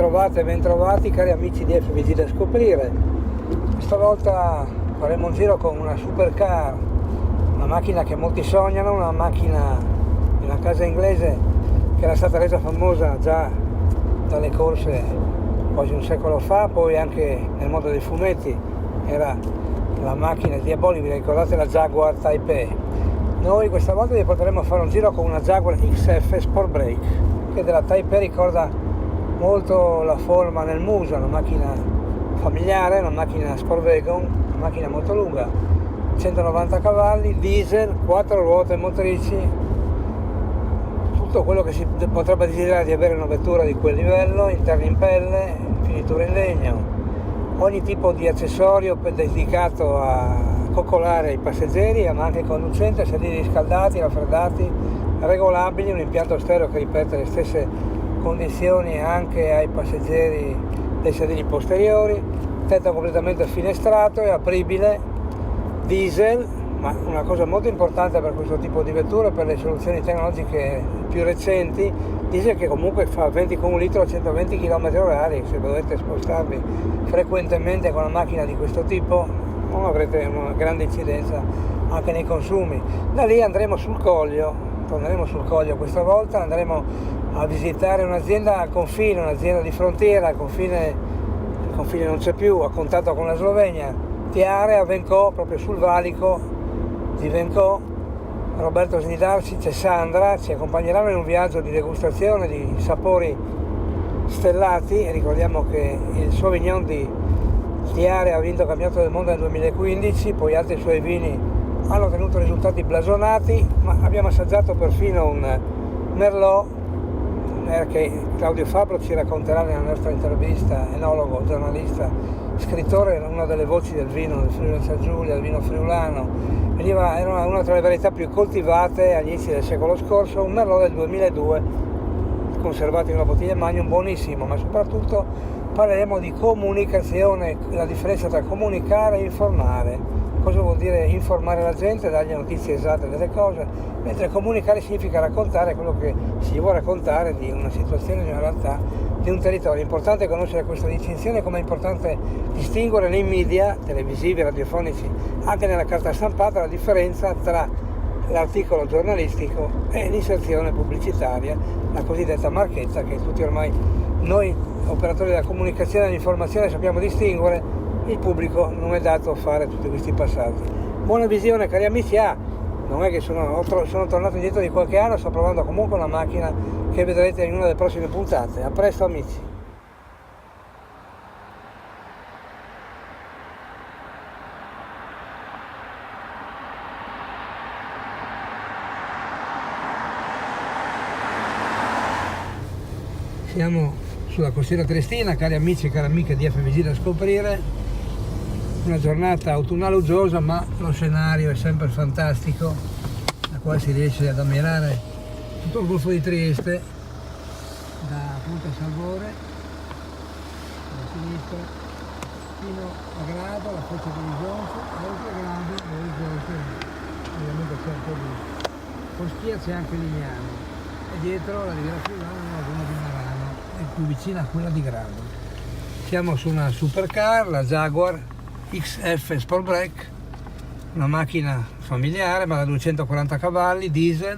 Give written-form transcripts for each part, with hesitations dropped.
trovate e ben trovati cari amici di FVG da scoprire. Questa volta faremo un giro con una supercar, una macchina che molti sognano, una macchina di una casa inglese che era stata resa famosa già dalle corse quasi un secolo fa, poi anche nel mondo dei fumetti era la macchina diabolica, vi ricordate la Jaguar Type A? Noi questa volta vi porteremo a fare un giro con una Jaguar XF Sport Break, che della Type A ricorda molto la forma nel muso, una macchina familiare, una macchina sport wagon, una macchina molto lunga, 190 cavalli, diesel, 4 ruote motrici, tutto quello che si potrebbe desiderare di avere una vettura di quel livello, interni in pelle, finitura in legno, ogni tipo di accessorio dedicato a coccolare i passeggeri, ma anche il conducente, sedili riscaldati, raffreddati, regolabili, un impianto stereo che ripete le stesse condizioni anche ai passeggeri dei sedili posteriori, tetto completamente finestrato e apribile, diesel, ma una cosa molto importante per questo tipo di vetture, per le soluzioni tecnologiche più recenti, diesel che comunque fa 20 con un litro a 120 km/h, se dovete spostarvi frequentemente con una macchina di questo tipo non avrete una grande incidenza anche nei consumi. Da lì andremo sul Coglio, torneremo sul Coglio questa volta, andremo a visitare un'azienda al confine, un'azienda di frontiera, il confine non c'è più, a contatto con la Slovenia, Tiare a Vencò, proprio sul valico di Vencò. Roberto Snidarcic e Sandra ci accompagneranno in un viaggio di degustazione di sapori stellati, e ricordiamo che il Sauvignon di Tiare ha vinto il campionato del mondo nel 2015, poi altri suoi vini hanno ottenuto risultati blasonati, ma abbiamo assaggiato perfino un Merlot che Claudio Fabro ci racconterà nella nostra intervista, enologo, giornalista, scrittore, una delle voci del vino del Friuli Venezia Giulia, del vino friulano. Era una tra le varietà più coltivate agli inizi del secolo scorso, un Merlot del 2002, conservato in una bottiglia Magnum, buonissimo, ma soprattutto parleremo di comunicazione, la differenza tra comunicare e informare. Cosa vuol dire informare la gente, dargli notizie esatte delle cose, mentre comunicare significa raccontare quello che si vuole raccontare di una situazione, di una realtà, di un territorio. È importante conoscere questa distinzione, come è importante distinguere nei media televisivi, radiofonici, anche nella carta stampata, la differenza tra l'articolo giornalistico e l'inserzione pubblicitaria, la cosiddetta marchetta, che tutti ormai noi operatori della comunicazione e dell'informazione sappiamo distinguere. Il pubblico non è dato a fare tutti questi passaggi. Buona visione cari amici, non è che sono tornato indietro di qualche anno, sto provando comunque una macchina che vedrete in una delle prossime puntate. A presto amici. Siamo sulla costiera triestina, cari amici e cari amiche di FVG da scoprire. Una giornata autunnale uggiosa, ma lo scenario è sempre fantastico. Da qua si riesce ad ammirare tutto il Golfo di Trieste, da Punta Salvore, alla sinistra, fino a Grado, la foce di Risonzo, oltre Grado, ovviamente c'è un po' di Postia, c'è anche Lignano, e dietro la Riviera Friulana, la zona di Marano, è più vicina a quella di Grado. Siamo su una supercar, la Jaguar XF Sport Break, una macchina familiare ma da 240 cavalli, diesel,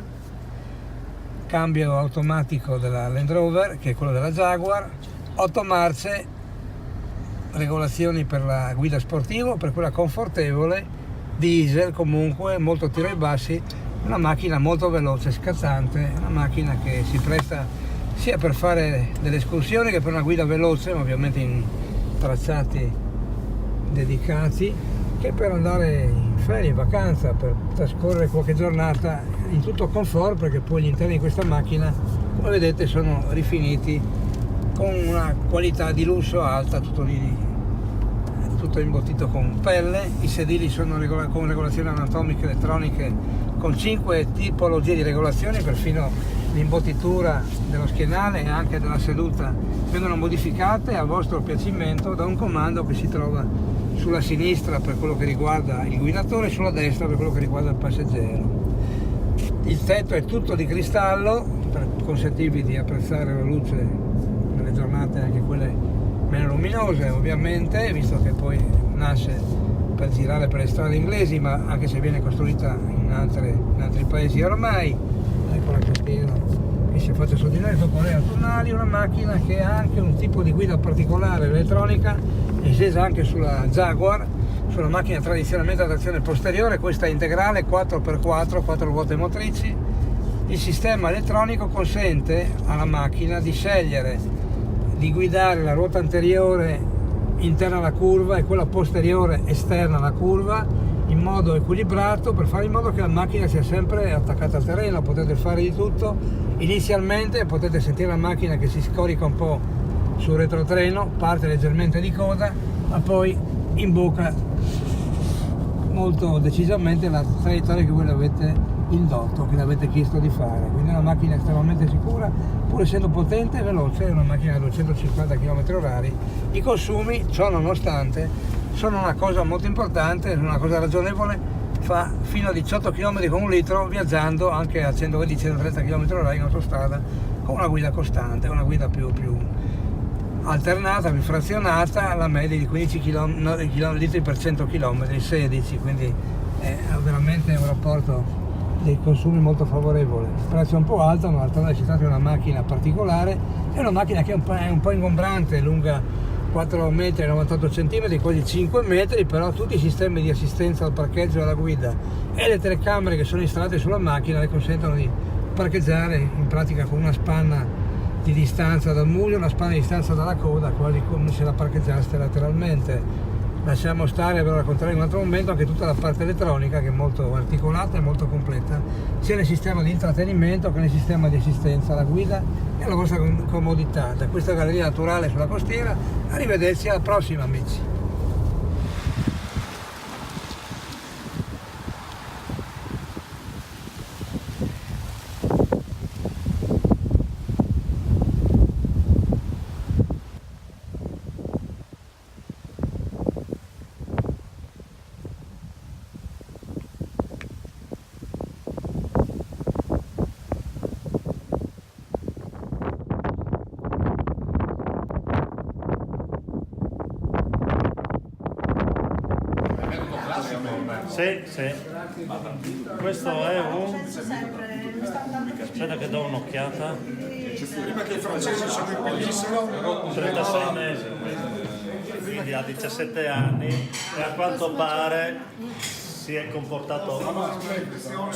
cambio automatico della Land Rover che è quello della Jaguar, 8 marce, regolazioni per la guida sportiva, per quella confortevole, diesel comunque, molto tiro ai bassi, una macchina molto veloce, scazzante, una macchina che si presta sia per fare delle escursioni che per una guida veloce, ma ovviamente in tracciati dedicati, che per andare in ferie, in vacanza, per trascorrere qualche giornata in tutto comfort, perché poi gli interni di questa macchina, come vedete, sono rifiniti con una qualità di lusso alta, tutto imbottito con pelle. I sedili sono con regolazioni anatomiche elettroniche, con 5 tipologie di regolazioni, perfino l'imbottitura dello schienale e anche della seduta vengono modificate a vostro piacimento da un comando che si trova sulla sinistra per quello che riguarda il guidatore e sulla destra per quello che riguarda il passeggero. Il tetto è tutto di cristallo per consentirvi di apprezzare la luce nelle giornate alternate, anche quelle meno luminose ovviamente, visto che poi nasce per girare per le strade inglesi, ma anche se viene costruita in altri paesi ormai. Ecco la costiera che si è fatta su di noi, dopo le autunnali, una macchina che ha anche un tipo di guida particolare elettronica, estesa anche sulla Jaguar, sulla macchina tradizionalmente a trazione posteriore. Questa è integrale, 4x4, 4 ruote motrici. Il sistema elettronico consente alla macchina di scegliere di guidare la ruota anteriore interna alla curva e quella posteriore esterna alla curva in modo equilibrato, per fare in modo che la macchina sia sempre attaccata al terreno. Potete fare di tutto. Inizialmente potete sentire la macchina che si scorica un po' sul retrotreno, parte leggermente di coda, ma poi imbocca molto decisamente la traiettoria che voi avete indotto, che le avete chiesto di fare. Quindi è una macchina estremamente sicura, pur essendo potente e veloce. È una macchina da 250 km/h. I consumi, ciò nonostante, sono una cosa molto importante, una cosa ragionevole. Fa fino a 18 km con un litro, viaggiando anche a 120-130 km/h in autostrada, con una guida costante, una guida più alternata, più frazionata, alla media di 15 litri per 100 km, 16, quindi è veramente un rapporto dei consumi molto favorevole. Il prezzo è un po' alto, ma d'altronde si tratta di una macchina particolare, è una macchina che è un po' ingombrante, lunga 4 metri e 98 cm, quasi 5 metri, però tutti i sistemi di assistenza al parcheggio e alla guida e le telecamere che sono installate sulla macchina le consentono di parcheggiare in pratica con una spanna di distanza dal muso, una spanna di distanza dalla coda, quasi come se la parcheggiaste lateralmente. Lasciamo stare, ve lo racconterò in un altro momento, anche tutta la parte elettronica, che è molto articolata e molto completa, sia nel sistema di intrattenimento che nel sistema di assistenza alla guida e alla vostra comodità. Da questa galleria naturale sulla costiera, arrivederci alla prossima, amici. Sì. Questo è un... Aspetta che do un'occhiata. Prima che i francesi sono in bellissimo. 36 mesi, quindi ha 17 anni e a quanto pare si è comportato... Sentiamo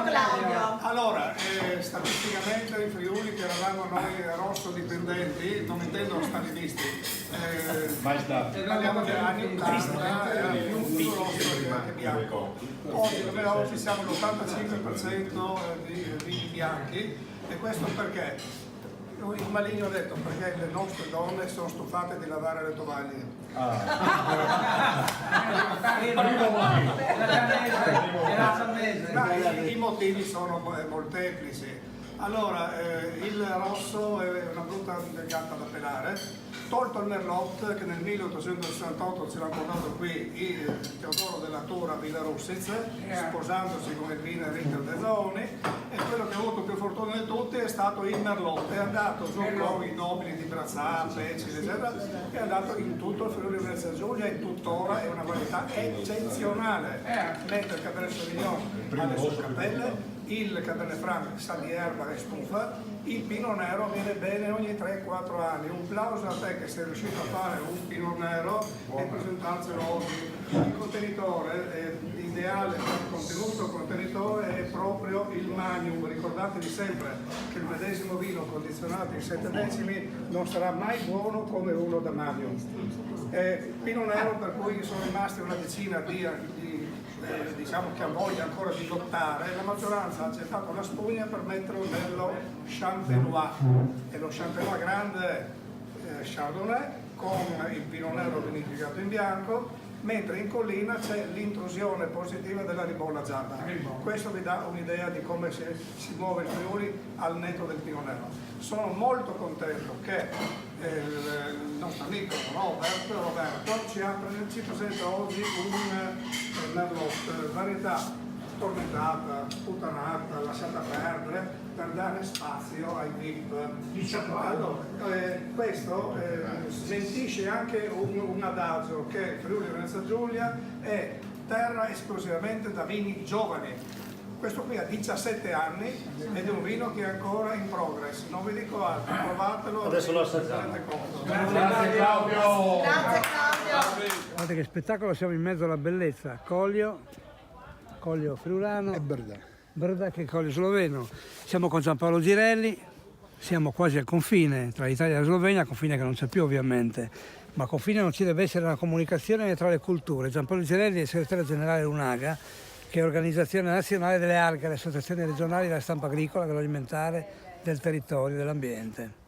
Claudio. Allora, statisticamente in Friuli, che eravamo noi rosso dipendenti, non intendo stalinisti, parliamo degli anni 80, era più rosso che bianco. Oggi siamo l'85% di bianchi, e questo perché? Il maligno ha detto perché le nostre donne sono stufate di lavare le tovaglie. I motivi sono molteplici. Allora, il rosso è una brutta gatta da pelare. Tolto il Merlot, che nel 1868 ce l'ha portato qui il Teodoro della Tura Villa Russiz, sposandosi con Edwina Ritter de Zoni, e quello che ha avuto più fortuna di tutti è stato il Merlot. È andato giù con i nobili di Brazzà, Pecci, eccetera, è andato in tutto il Friuli Venezia Giulia, e tuttora è una varietà eccezionale. Mentre il Cabernet Sauvignon ha le sue cappelle, il Cabernet Franc sa di erba e stufa, il Pinot Nero viene bene ogni 3-4 anni. Un plauso a te che sei riuscito a fare un Pinot Nero e presentarcelo oggi. Il contenitore ideale per il contenuto contenitore è proprio il Magnum. Ricordatevi sempre che il medesimo vino condizionato in 7 decimi non sarà mai buono come uno da Magnum. Pinot Nero per cui sono rimasti una decina diciamo che ha voglia ancora di lottare, la maggioranza ha accettato la spugna per metterlo nello Champenois, e lo Champenois grande Chardonnay con il Pinot Nero vinificato in bianco, mentre in collina c'è l'intrusione positiva della ribolla gialla. Questo vi dà un'idea di come si muove il Friuli al netto del Pinot Nero. Sono molto contento che il nostro amico Roberto ci presenta oggi un Merlot varietà tormentata, sputanata, lasciata perdere, per dare spazio ai VIP. Allora, questo smentisce anche un adagio che Friuli Venezia Giulia è terra esclusivamente da vini giovani. Questo qui ha 17 anni ed è un vino che è ancora in progress, non vi dico altro, provatelo. Adesso lo assaggiamo. Grazie Claudio. Guardate che spettacolo, siamo in mezzo alla bellezza, Collio friulano E Brda. Brda, che è Collio sloveno. Siamo con Giampaolo Girelli, siamo quasi al confine tra l'Italia e la Slovenia, confine che non c'è più ovviamente, ma confine non ci deve essere una comunicazione tra le culture. Giampaolo Girelli è segretario generale dell'UNAGA, che è Organizzazione Nazionale delle Alghe, le associazioni regionali della stampa agricola, agroalimentare, del territorio, dell'ambiente.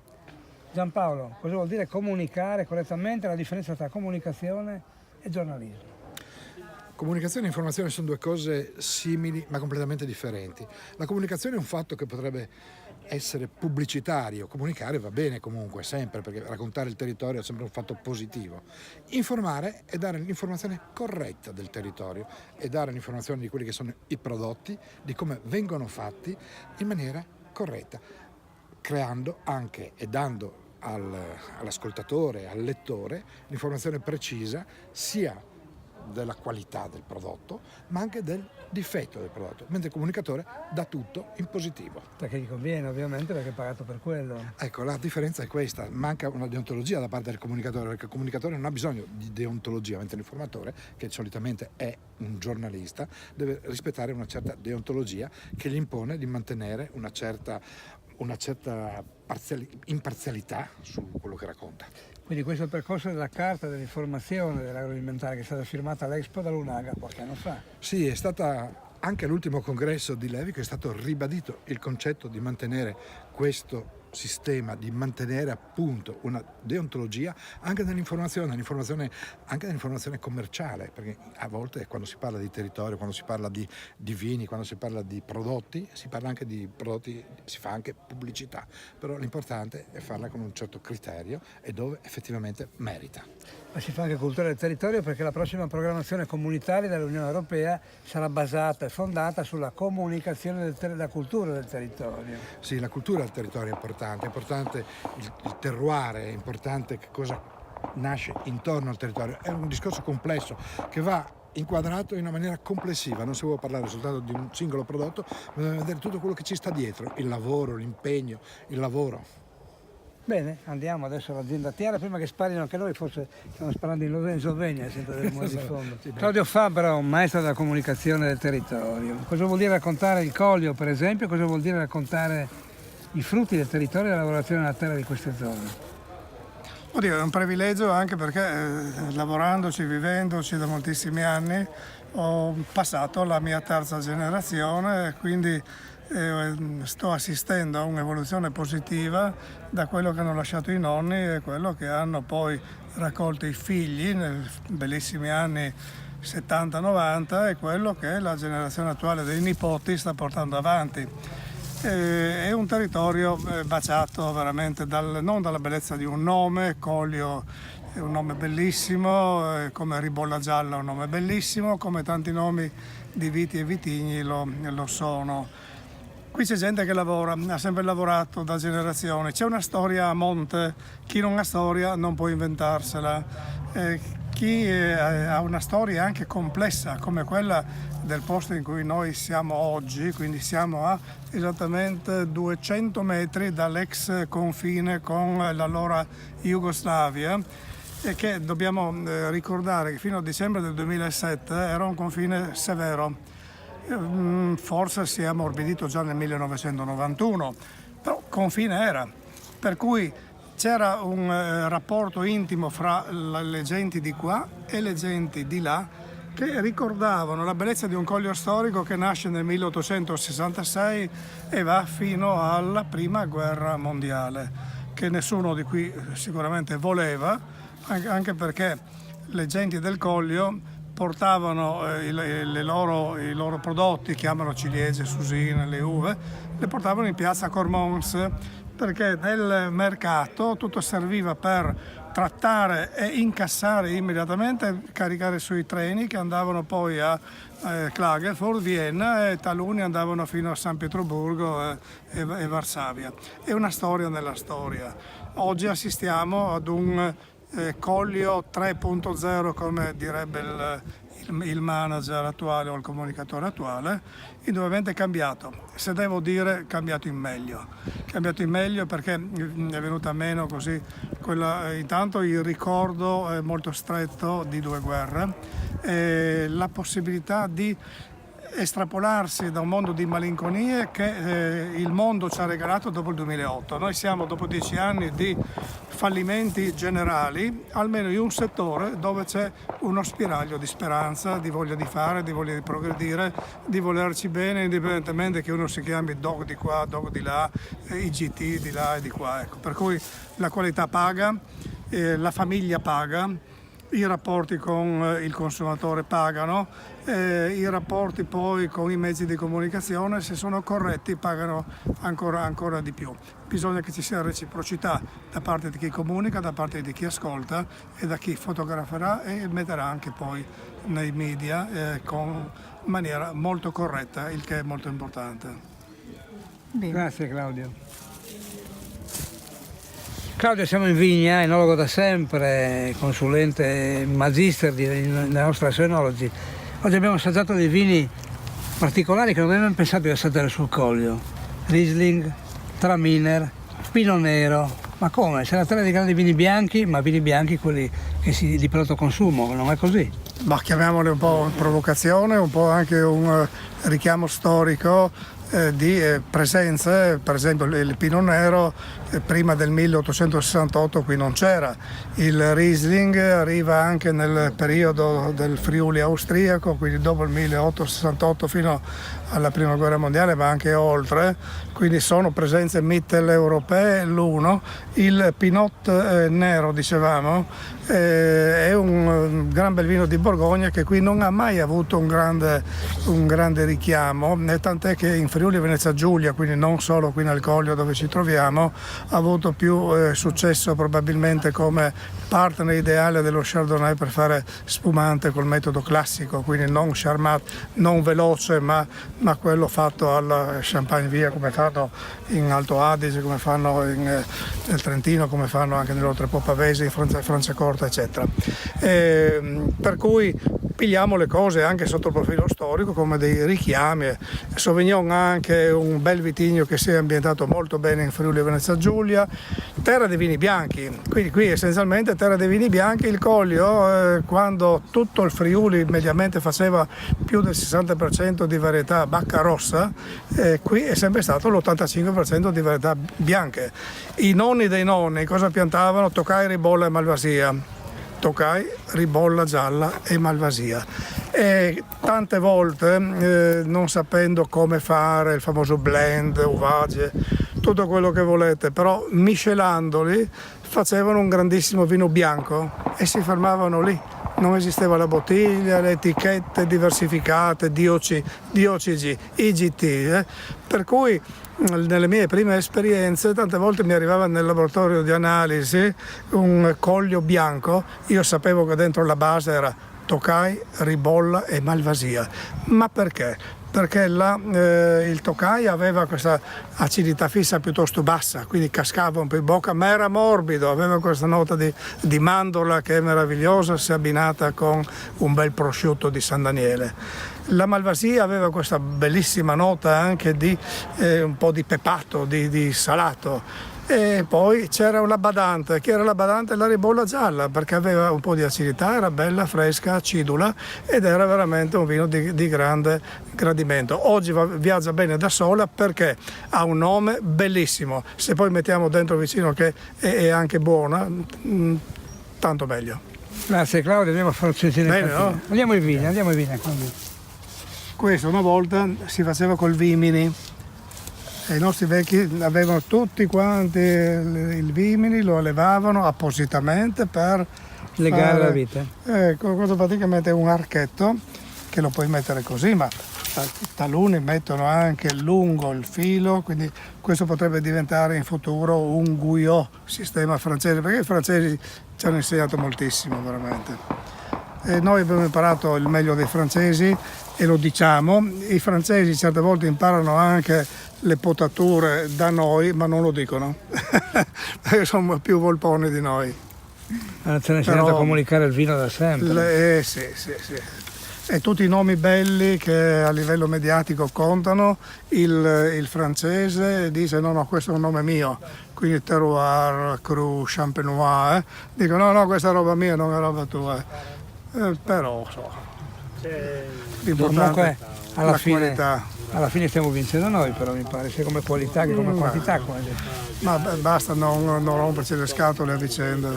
Giampaolo, cosa vuol dire comunicare correttamente, la differenza tra comunicazione e giornalismo? Comunicazione e informazione sono due cose simili ma completamente differenti. La comunicazione è un fatto che potrebbe essere pubblicitario, comunicare va bene comunque, sempre, perché raccontare il territorio è sempre un fatto positivo. Informare è dare l'informazione corretta del territorio, è dare l'informazione di quelli che sono i prodotti, di come vengono fatti in maniera corretta, creando anche e dando all'ascoltatore, al lettore, l'informazione precisa sia della qualità del prodotto ma anche del difetto del prodotto, mentre il comunicatore dà tutto in positivo. Perché gli conviene ovviamente, perché è pagato per quello. Ecco, la differenza è questa, manca una deontologia da parte del comunicatore, perché il comunicatore non ha bisogno di deontologia, mentre l'informatore, che solitamente è un giornalista, deve rispettare una certa deontologia che gli impone di mantenere una certa imparzialità su quello che racconta. Quindi questo è il percorso della carta dell'informazione dell'agroalimentare che è stata firmata all'Expo dall'UNAGA qualche anno fa. Sì, è stata anche all'ultimo congresso di Levico, è stato ribadito il concetto di mantenere questo sistema, di mantenere appunto una deontologia anche nell'informazione, anche nell'informazione commerciale, perché a volte quando si parla di territorio, quando si parla di vini, quando si parla di prodotti, si parla anche di prodotti, si fa anche pubblicità, però l'importante è farla con un certo criterio e dove effettivamente merita. Ma si fa anche cultura del territorio, perché la prossima programmazione comunitaria dell'Unione Europea sarà basata e fondata sulla comunicazione della cultura del territorio. Sì, la cultura del territorio è importante il terroir, è importante che cosa nasce intorno al territorio. È un discorso complesso che va inquadrato in una maniera complessiva, non si può parlare soltanto di un singolo prodotto, ma dobbiamo vedere tutto quello che ci sta dietro, il lavoro, l'impegno, il lavoro. Bene, andiamo adesso all'azienda Tiara, prima che sparino anche noi, forse stiamo sparando in Slovenia, sento del rumore di fondo. Claudio Fabbra, un maestro della comunicazione del territorio. Cosa vuol dire raccontare il Collio, per esempio? Cosa vuol dire raccontare i frutti del territorio e la lavorazione della terra di queste zone? Oddio, è un privilegio anche perché lavorandoci, vivendoci da moltissimi anni, ho passato la mia terza generazione, quindi sto assistendo a un'evoluzione positiva da quello che hanno lasciato i nonni e quello che hanno poi raccolto i figli nei bellissimi anni 70-90 e quello che la generazione attuale dei nipoti sta portando avanti. È un territorio baciato veramente non dalla bellezza di un nome, Collio è un nome bellissimo, come Ribolla Gialla è un nome bellissimo, come tanti nomi di viti e vitigni lo sono. Qui c'è gente che lavora, ha sempre lavorato da generazioni, c'è una storia a monte, chi non ha storia non può inventarsela, chi ha una storia anche complessa come quella del posto in cui noi siamo oggi, quindi siamo a esattamente 200 metri dall'ex confine con l'allora Jugoslavia, e che dobbiamo ricordare che fino a dicembre del 2007 era un confine severo. Forse si è ammorbidito già nel 1991, però confine era, per cui c'era un rapporto intimo fra le genti di qua e le genti di là che ricordavano la bellezza di un collio storico che nasce nel 1866 e va fino alla prima guerra mondiale, che nessuno di qui sicuramente voleva, anche perché le genti del collio portavano i loro prodotti, chiamano ciliegie, susine, le uve, le portavano in piazza Cormons, perché nel mercato tutto serviva per trattare e incassare immediatamente, caricare sui treni che andavano poi a Klagenfurt, Vienna, e taluni andavano fino a San Pietroburgo e Varsavia. È una storia nella storia. Oggi assistiamo ad un Collio 3.0, come direbbe il manager attuale o il comunicatore attuale, indubbiamente è cambiato. Se devo dire, cambiato in meglio. Cambiato in meglio perché è venuta meno così intanto il ricordo molto stretto di due guerre, la possibilità di estrapolarsi da un mondo di malinconie che il mondo ci ha regalato dopo il 2008. Noi siamo dopo 10 anni di fallimenti generali, almeno in un settore dove c'è uno spiraglio di speranza, di voglia di fare, di voglia di progredire, di volerci bene, indipendentemente che uno si chiami dog di qua, dog di là, IGT di là e di qua. Ecco. Per cui la qualità paga, la famiglia paga, i rapporti con il consumatore pagano, i rapporti poi con i mezzi di comunicazione, se sono corretti, pagano ancora di più. Bisogna che ci sia reciprocità da parte di chi comunica, da parte di chi ascolta e da chi fotograferà e metterà anche poi nei media in maniera molto corretta, il che è molto importante. Bene. Grazie Claudio. Claudio, siamo in vigna, enologo da sempre, consulente magister nella nostra Enology. Oggi abbiamo assaggiato dei vini particolari che non avevamo pensato di assaggiare sul Collio. Riesling, Traminer, Pinot Nero. Ma come? C'è la terra dei grandi vini bianchi, ma vini bianchi quelli di prodotto consumo, non è così? Ma chiamiamole un po' provocazione, un po' anche un richiamo storico di presenze. Per esempio il Pinot Nero prima del 1868 qui non c'era, il Riesling arriva anche nel periodo del Friuli austriaco, quindi dopo il 1868 fino alla prima guerra mondiale, ma anche oltre, quindi sono presenze mitteleuropee l'uno. Il Pinot Nero, dicevamo, è un gran bel vino di Borgogna che qui non ha mai avuto un grande richiamo, tant'è che in Friuli Venezia Giulia, quindi non solo qui nel Collio dove ci troviamo, ha avuto più successo probabilmente come partner ideale dello Chardonnay per fare spumante col metodo classico, quindi non charmat, non veloce, ma quello fatto alla Champagne Via, come fanno in Alto Adige, come fanno nel Trentino, come fanno anche nell'Oltrepo Pavese, in Franciacorta, eccetera. Per cui pigliamo le cose anche sotto il profilo storico come dei richiami. Sauvignon ha anche un bel vitigno che si è ambientato molto bene in Friuli Venezia Giulia, terra dei vini bianchi, quindi qui essenzialmente terra dei vini bianchi. Il Collio, quando tutto il Friuli mediamente faceva più del 60% di varietà bacca rossa, qui è sempre stato l'85% di varietà bianche. I nonni dei nonni cosa piantavano? Tokai, ribolla e malvasia. Tokai, ribolla gialla e malvasia. E tante volte non sapendo come fare il famoso blend, uvage, tutto quello che volete, però miscelandoli facevano un grandissimo vino bianco e si fermavano lì. Non esisteva la bottiglia, le etichette diversificate, DOCG, IGT, per cui nelle mie prime esperienze tante volte mi arrivava nel laboratorio di analisi un Collio bianco, io sapevo che dentro la base era Tokai, ribolla e malvasia. Ma perché? Perché il Tokai aveva questa acidità fissa piuttosto bassa, quindi cascava un po' in bocca, ma era morbido, aveva questa nota di mandorla che è meravigliosa se abbinata con un bel prosciutto di San Daniele. La malvasia aveva questa bellissima nota anche di un po' di pepato, di salato. E poi c'era una badante, che era la badante la ribolla gialla, perché aveva un po' di acidità, era bella, fresca, acidula ed era veramente un vino di grande gradimento. Oggi viaggia bene da sola perché ha un nome bellissimo, se poi mettiamo dentro vicino che è anche buona, tanto meglio. Grazie Claudio, andiamo a farci bene, no? Andiamo in vigna. Questo una volta si faceva col vimini. E i nostri vecchi avevano tutti quanti il vimini, lo allevavano appositamente per legare la vite. Questo praticamente è un archetto che lo puoi mettere così, ma taluni mettono anche lungo il filo, quindi questo potrebbe diventare in futuro un Guyot, sistema francese, perché i francesi ci hanno insegnato moltissimo veramente. E noi abbiamo imparato il meglio dei francesi e lo diciamo, i francesi certe volte imparano anche le potature da noi, ma non lo dicono, perché sono più volponi di noi. Ci hanno insegnato a comunicare il vino da sempre. Sì. E tutti i nomi belli che a livello mediatico contano, il francese dice no, questo è un nome mio, quindi terroir, cru, champenois, dicono no, questa è roba mia, non è roba tua. Però l'importante è la qualità. Alla fine stiamo vincendo noi, però mi pare, sia come qualità che come quantità quasi. Ma basta non romperci le scatole a vicenda,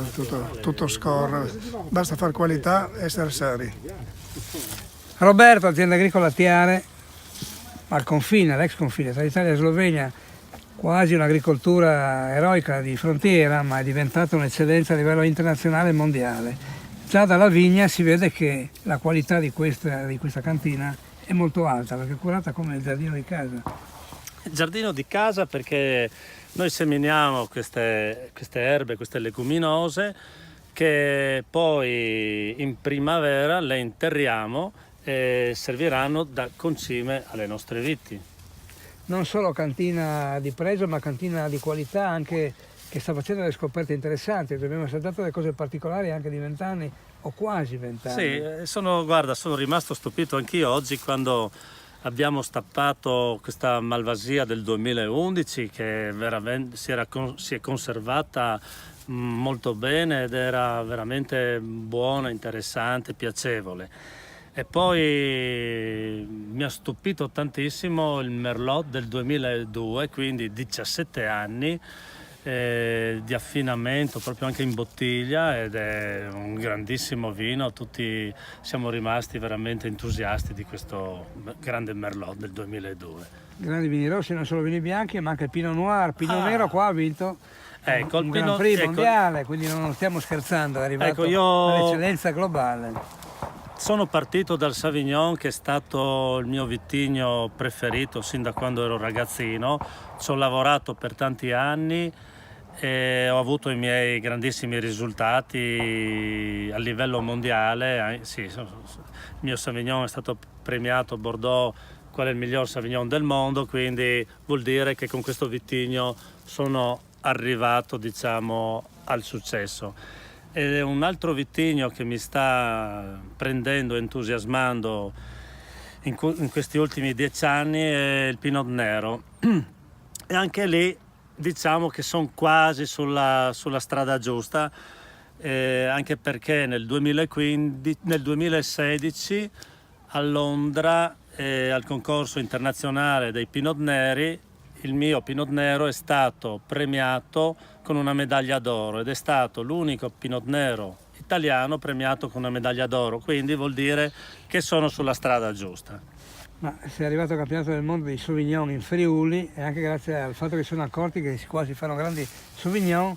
tutto scorre, basta fare qualità e essere seri. Roberto, azienda agricola Tiare, al confine, all'ex confine tra Italia e Slovenia, quasi un'agricoltura eroica di frontiera, ma è diventata un'eccellenza a livello internazionale e mondiale. Già dalla vigna si vede che la qualità di questa cantina è molto alta, perché è curata come il giardino di casa. Il giardino di casa, perché noi seminiamo queste erbe, queste leguminose, che poi in primavera le interriamo e serviranno da concime alle nostre viti. Non solo cantina di pregio, ma cantina di qualità anche, che sta facendo delle scoperte interessanti. Abbiamo assaggiato delle cose particolari anche di 20 anni o quasi 20 anni. Sì, sono rimasto stupito anch'io oggi quando abbiamo stappato questa Malvasia del 2011 che veramente si è conservata molto bene ed era veramente buona, interessante, piacevole. E poi mi ha stupito tantissimo il Merlot del 2002, quindi 17 anni di affinamento proprio anche in bottiglia, ed è un grandissimo vino. Tutti siamo rimasti veramente entusiasti di questo grande Merlot del 2002. Grandi vini rossi, non solo vini bianchi, ma anche Pinot Noir. Pinot Nero qua ha vinto un Grand Prix mondiale, quindi non stiamo scherzando, è arrivato all'eccellenza globale. Sono partito dal Sauvignon, che è stato il mio vitigno preferito sin da quando ero ragazzino. Ci ho lavorato per tanti anni e ho avuto i miei grandissimi risultati a livello mondiale. Sì, il mio Sauvignon è stato premiato a Bordeaux qual è il miglior Sauvignon del mondo, quindi vuol dire che con questo vitigno sono arrivato, diciamo, al successo. Ed è un altro vitigno che mi sta prendendo, entusiasmando in questi ultimi 10 anni, è il Pinot Nero. E anche lì diciamo che sono quasi sulla strada giusta, anche perché nel 2016 a Londra, al concorso internazionale dei Pinot Neri, il mio Pinot Nero è stato premiato con una medaglia d'oro ed è stato l'unico Pinot Nero italiano premiato con una medaglia d'oro, quindi vuol dire che sono sulla strada giusta. Ma sei arrivato al campionato del mondo di Sauvignon in Friuli, e anche grazie al fatto che sono accorti che qua si fanno grandi Sauvignon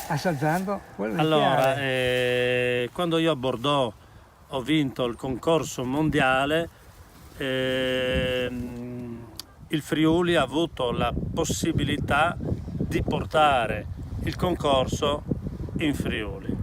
assaggiando quello di Allora, quando io a Bordeaux ho vinto il concorso mondiale, il Friuli ha avuto la possibilità di portare il concorso in Friuli.